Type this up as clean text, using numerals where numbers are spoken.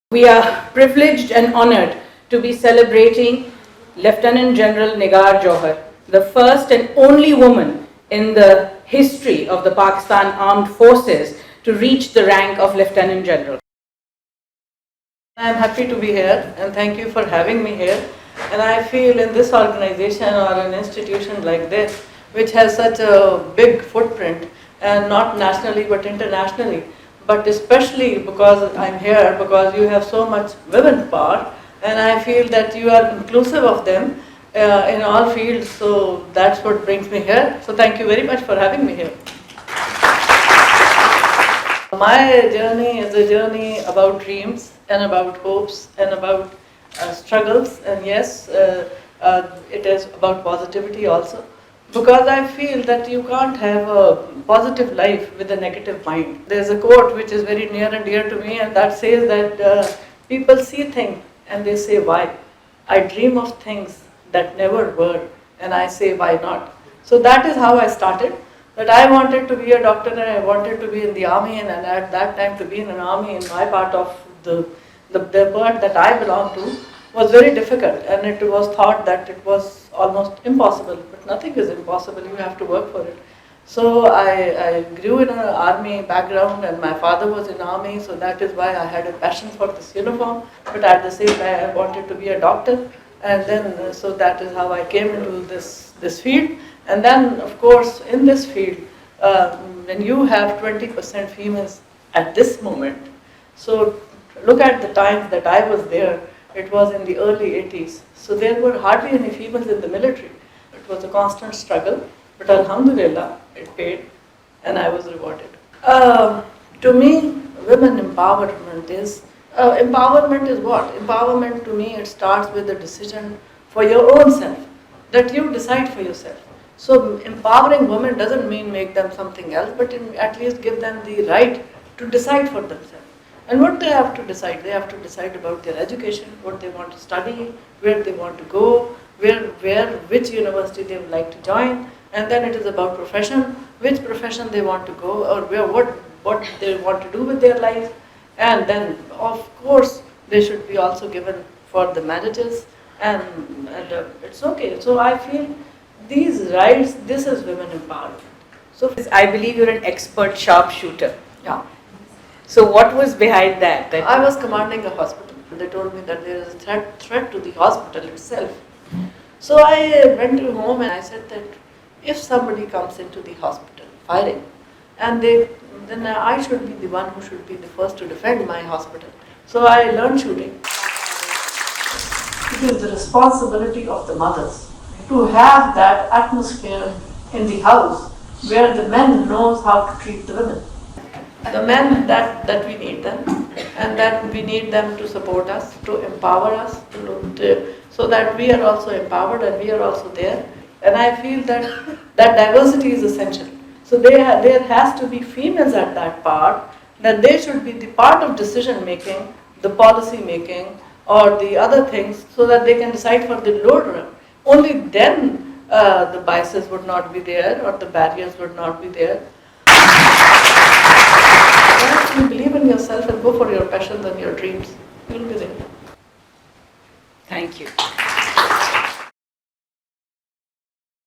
We are privileged and honored to be celebrating Lieutenant General Nigar Johar, the first and only woman in the history of the Pakistan Armed Forces to reach the rank of Lieutenant General. I am happy to be here and thank you for having me here. And I feel in this organization or an institution like this, which has such a big footprint, and not nationally but internationally, but especially because I'm here, because you have so much women power, and I feel that you are inclusive of them in all fields, so that's what brings me here. So thank you very much for having me here. My journey is a journey about dreams and about hopes and about struggles, and yes, it is about positivity also. Because I feel that you can't have a positive life with a negative mind. There's a quote which is very near and dear to me, and that says that people see things and they say why. I dream of things that never were, and I say why not. So that is how I started. That I wanted to be a doctor and I wanted to be in the army, and at that time to be in an army in my part of the part that I belong to was very difficult, and it was thought that it was almost impossible, but nothing is impossible, you have to work for it. So I grew in an army background, and my father was in army, so that is why I had a passion for this uniform, but at the same time I wanted to be a doctor, and then so that is how I came into this field. And then of course in this field, when you have 20% females at this moment, so look at the times that I was there, it was in the early 80s. So there were hardly any females in the military. It was a constant struggle, but alhamdulillah, it paid and I was rewarded. To me, women empowerment is what? Empowerment to me, it starts with a decision for your own self, that you decide for yourself. So empowering women doesn't mean make them something else, but at least give them the right to decide for themselves. And what they have to decide? They have to decide about their education, what they want to study, where they want to go, which university they would like to join, and then it is about profession, which profession they want to go, or what they want to do with their life, and then of course they should be also given for the marriages, and it's okay. So I feel these rights, this is women empowerment. So I believe you're an expert sharpshooter. Yeah. So what was behind that? I was commanding a hospital. They told me that there is a threat to the hospital itself. So I went to home and I said that if somebody comes into the hospital firing, and then I should be the one who should be the first to defend my hospital. So I learned shooting. It is the responsibility of the mothers to have that atmosphere in the house where the men knows how to treat the women. The men that we need them, and that we need them to support us, to empower us, so that we are also empowered and we are also there. And I feel that diversity is essential. So there has to be females at that part, that they should be the part of decision making, the policy making, or the other things, so that they can decide for the lower run. Only then the biases would not be there, or the barriers would not be there. Once you believe in yourself and go for your passions and your dreams, you'll be there. Thank you.